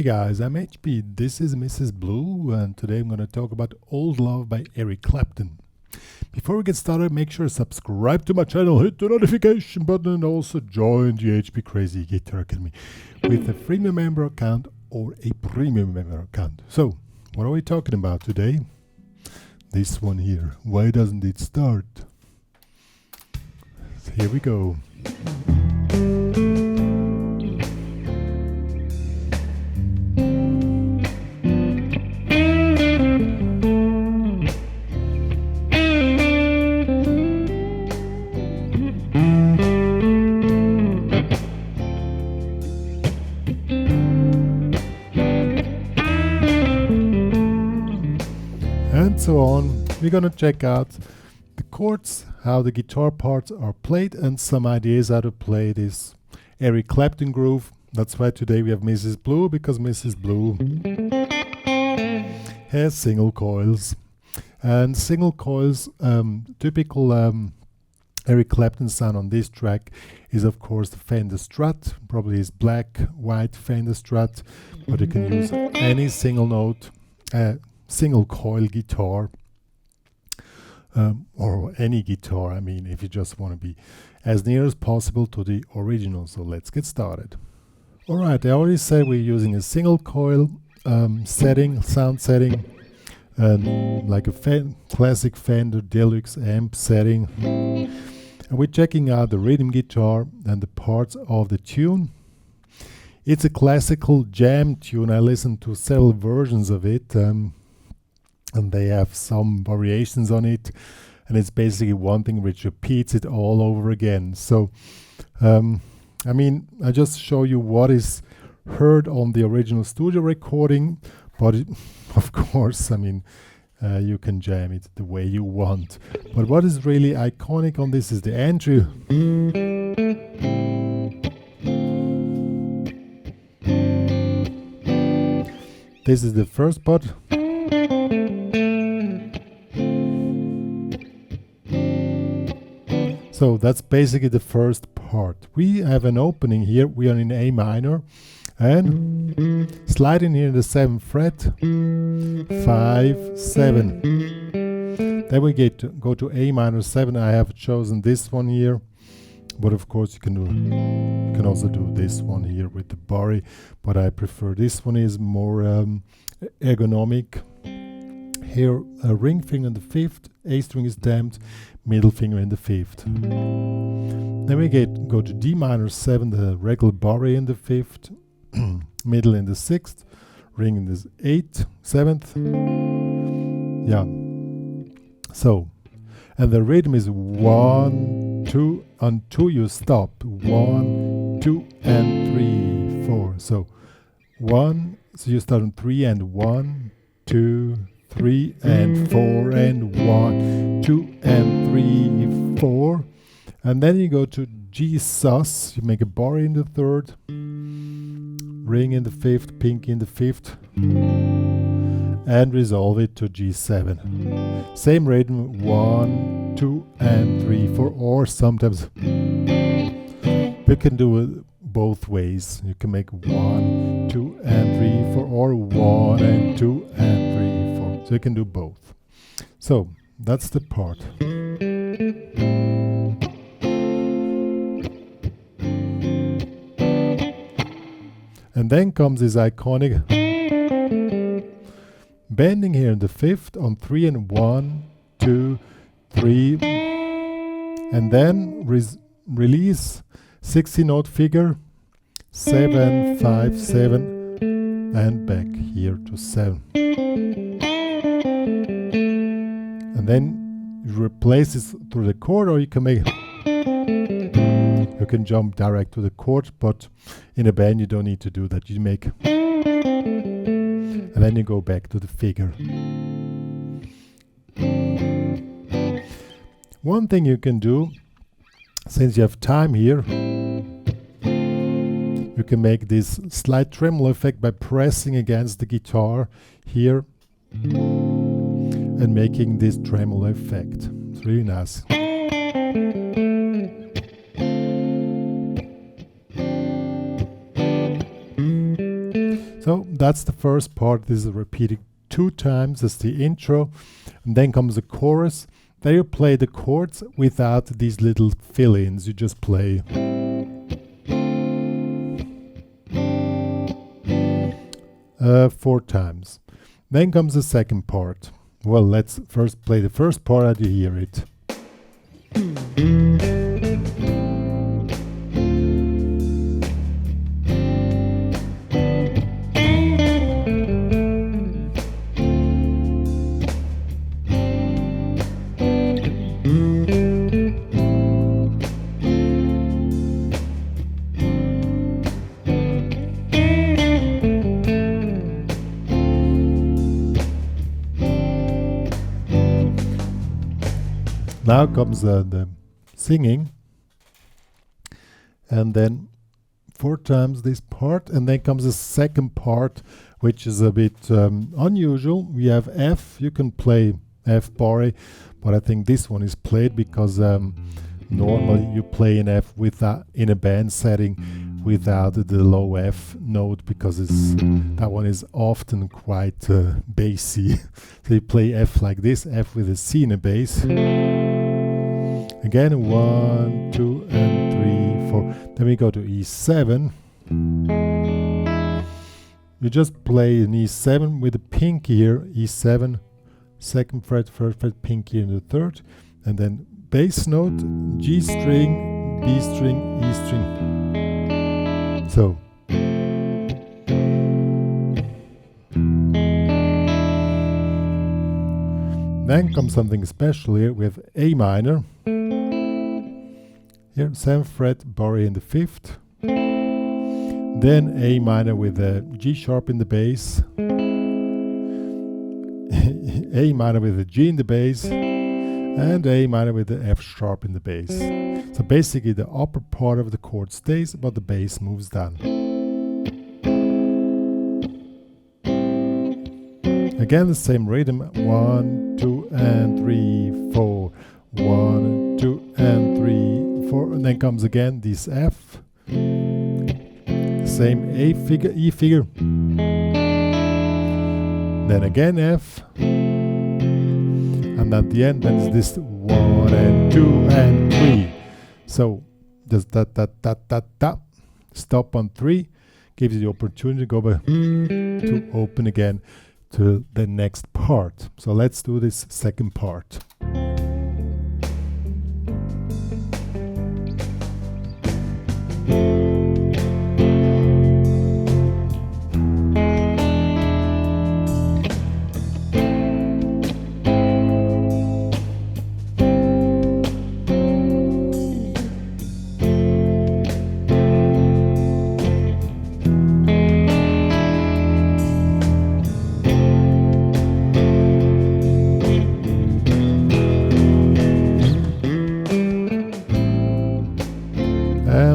Hey guys, I'm HP, this is Mrs. Blue, and today I'm going to talk about Old Love by Eric Clapton. Before we get started, make sure to subscribe to my channel, hit the notification button, and also join the HPCrazy Guitar Academy with a freemium member account or a premium member account. So, what are we talking about today? This one here. Why doesn't it start? So here we go. And so on. We're gonna check out the chords, how the guitar parts are played, and some ideas how to play this Eric Clapton groove. That's why today we have Mrs. Blue, because Mrs. Blue has single coils. And single coils, typical Eric Clapton sound on this track is of course the Fender Strat, probably his black, white Fender Strat, but you can use any single note, single coil guitar, or any guitar, I mean, if you just want to be as near as possible to the original. So let's get started. Alright, I already said we're using a single coil sound setting, like a classic Fender Deluxe amp setting. And we're checking out the rhythm guitar and the parts of the tune. It's a classical jam tune. I listened to several versions of it, and they have some variations on it, and it's basically one thing which repeats it all over again. So I mean, I just show you what is heard on the original studio recording, but of course, I mean, you can jam it the way you want. But what is really iconic on this is the entry. This is the first part. So that's basically the first part. We have an opening here. We are in A minor and sliding here in the 7th fret, 5, 7. Then we go to A minor 7. I have chosen this one here, but of course you can also do this one here with the Bari, but I prefer this one, is more ergonomic. Here a ring finger in the 5th, A string is damped, middle finger in the 5th. Then we go to D minor 7, the regular Bari in the 5th, middle in the 6th, ring in the 8th, 7th. Yeah. So, and the rhythm is 1, 2, on 2 you stop. 1, 2, and 3, 4. So 1, so you start on 3 and 1, 2, 3 and 4 and 1, 2 and 3, 4, and then you go to G sus. You make a bar in the 3rd, ring in the 5th, pink in the 5th, and resolve it to G7. Same rhythm, 1, 2 and 3, 4, or sometimes we can do it both ways. You can make 1, 2 and 3, 4, or 1 and 2 and 3, 4. So you can do both. So that's the part. And then comes this iconic bending here in the 5th on 3 and 1, 2, 3, and then release 60 note figure, 7, 5, 7, and back here to 7. And then you replace this through the chord, or you can jump direct to the chord, but in a band you don't need to do that. You make, and then you go back to the figure. One thing you can do, since you have time here, you can make this slight tremolo effect by pressing against the guitar here and making this tremolo effect. It's really nice. So that's the first part. This is repeated 2 times. That's the intro. And then comes the chorus. There you play the chords without these little fill-ins. You just play. 4 times. Then comes the second part. Well, let's first play the first part and you hear it. Now comes the singing, and then 4 times this part, and then comes the second part, which is a bit unusual. We have F. You can play F bar, but I think this one is played because normally you play an F without in a band setting without the low F note, because that one is often quite bassy. So you play F like this, F with a C in a bass. Again, 1, 2, and 3, 4. Then we go to E7. You just play an E7 with a pinky here, E7, 2nd fret, 1st fret, pinky in the 3rd, and then bass note, G string, B string, E string. So. Then comes something special here with A minor. Here, 7th fret, bar in the 5th. Then A minor with a G sharp in the bass. A minor with a G in the bass. And A minor with the F sharp in the bass. So basically the upper part of the chord stays, but the bass moves down. Again, the same rhythm. 1, 2, and 3, 4. 1, 2, and 3, 4. And then comes again this F. Same A figure, E figure. Then again F. And at the end, then it's this 1 and 2 and 3. So just da. Stop on 3. Gives you the opportunity to go back to open again to the next part. So let's do this second part.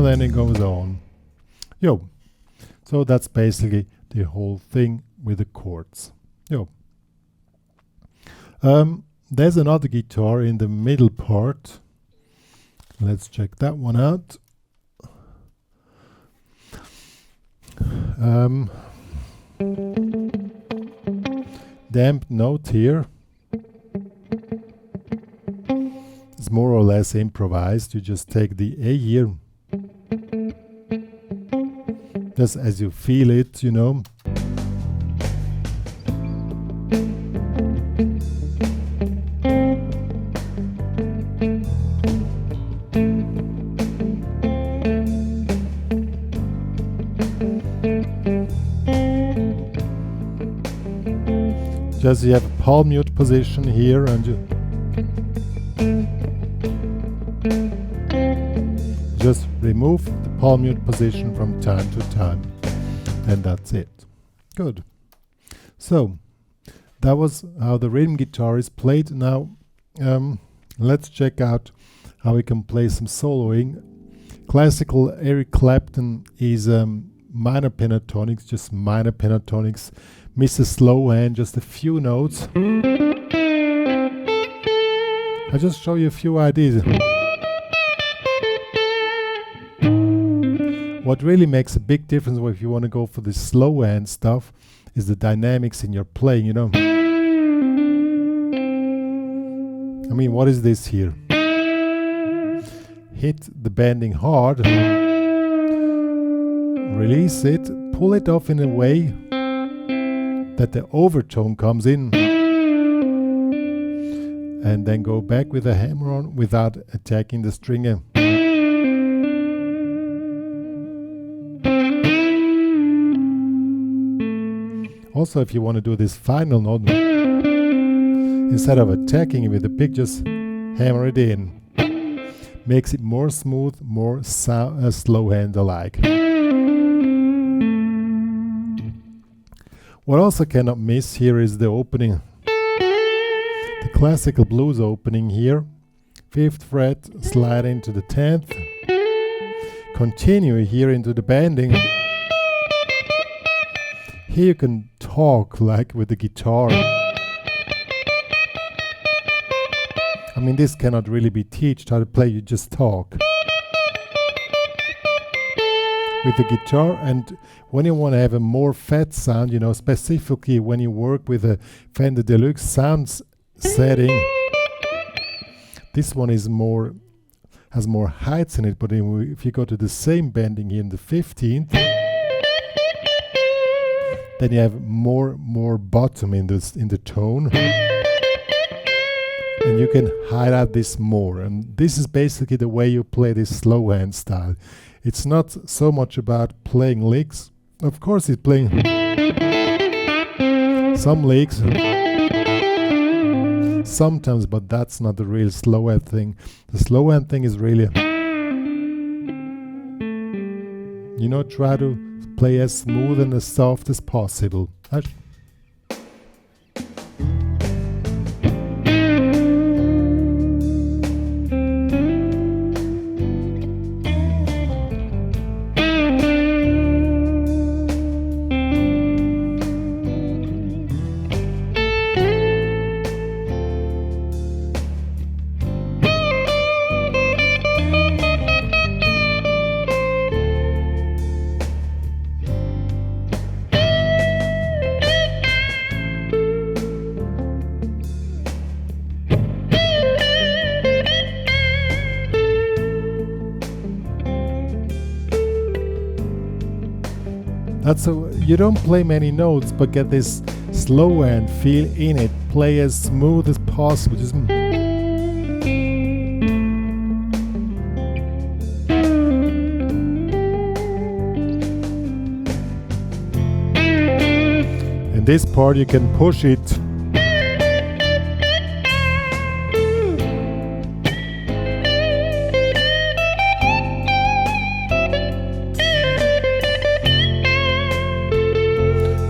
Then it goes on. So that's basically the whole thing with the chords. There's another guitar in the middle part. Let's check that one out. Damped note here. It's more or less improvised. You just take the A here, just as you feel it, you know. Just you have a palm mute position here, and you just remove the palm mute position from time to time, and that's it. Good. So that was how the rhythm guitar is played. Now let's check out how we can play some soloing. Classical Eric Clapton is minor pentatonics, just minor pentatonics. Mrs. Slowhand, just a few notes. I'll just show you a few ideas. 1, what really makes a big difference if you want to go for the slow hand stuff is the dynamics in your playing, you know. I mean, what is this here? Hit the bending hard, release it, pull it off in a way that the overtone comes in, and then go back with a hammer on without attacking the string. Also, if you want to do this final note, instead of attacking it with the pick, just hammer it in. Makes it more smooth, more slow hand alike. What also cannot miss here is the opening. The classical blues opening here. 5th fret, slide into the 10th. Continue here into the bending. Here you can talk like with the guitar. I mean, this cannot really be taught how to play, you just talk with the guitar. And when you want to have a more fat sound, you know, specifically when you work with a Fender Deluxe sound setting, this one is more, has more heights in it. But if you go to the same bending here in the 15th, then you have more bottom in the tone. And you can highlight this more, and this is basically the way you play this slow hand style. It's not so much about playing licks. Of course it's playing some licks sometimes, but that's not the real slow hand thing. The slow hand thing is really, you know, try to play as smooth and as soft as possible. So you don't play many notes, but get this slow hand feel in it. Play as smooth as possible. Just in this part you can push it.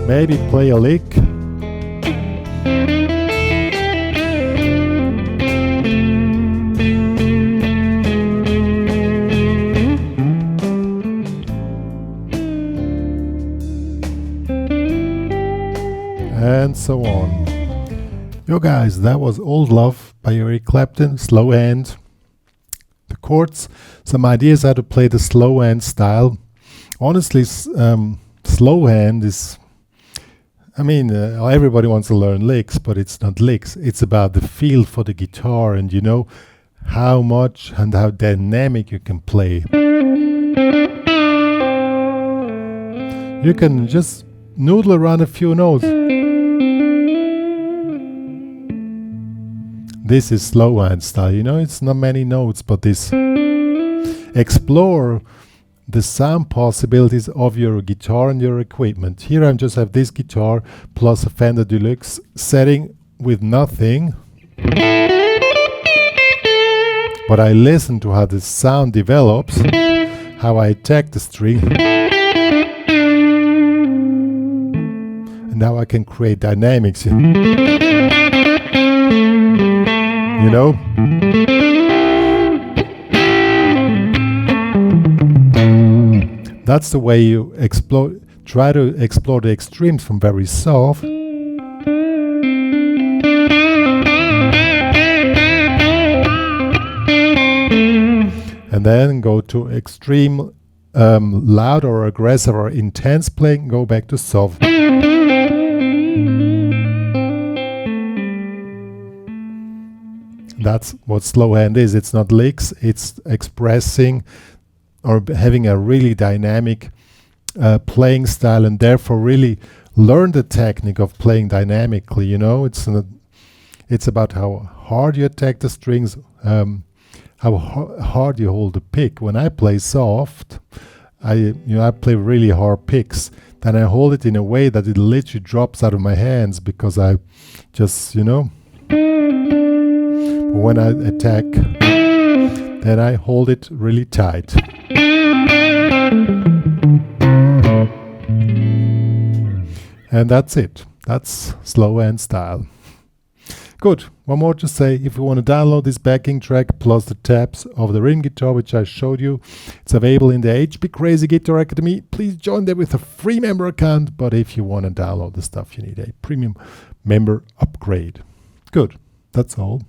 Maybe play a lick. And so on. Yo guys, that was Old Love by Eric Clapton, slow hand. The chords, some ideas how to play the slow hand style. Honestly, slow hand is, I mean, everybody wants to learn licks, but it's not licks. It's about the feel for the guitar and, you know, how much and how dynamic you can play. You can just noodle around a few notes. This is slow hand style, you know, it's not many notes, but this explore the sound possibilities of your guitar and your equipment. Here I just have this guitar plus a Fender Deluxe setting with nothing. But I listen to how the sound develops, how I attack the string, and now I can create dynamics. You know? That's the way you try to explore the extremes from very soft and then go to extreme loud or aggressive or intense playing, go back to soft. That's what slow hand is. It's not licks, it's expressing or having a really dynamic playing style, and therefore really learn the technique of playing dynamically. You know, it's about how hard you attack the strings, how hard you hold the pick. When I play soft, I play really hard picks. Then I hold it in a way that it literally drops out of my hands because I just, when I attack, then I hold it really tight. And that's it. That's slow hand style. Good. One more to say, if you want to download this backing track plus the tabs of the rhythm guitar which I showed you, it's available in the HPCrazy Guitar Academy. Please join there with a free member account, but if you want to download the stuff, you need a premium member upgrade. Good. That's all.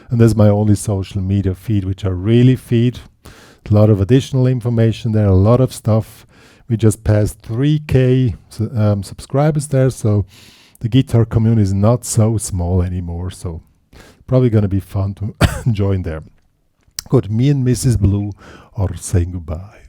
And there's my only social media feed, which I really feed. A lot of additional information there, a lot of stuff. We just passed 3K subscribers there, so the guitar community is not so small anymore, so probably going to be fun to join there. Good, me and Mrs. Blue are saying goodbye.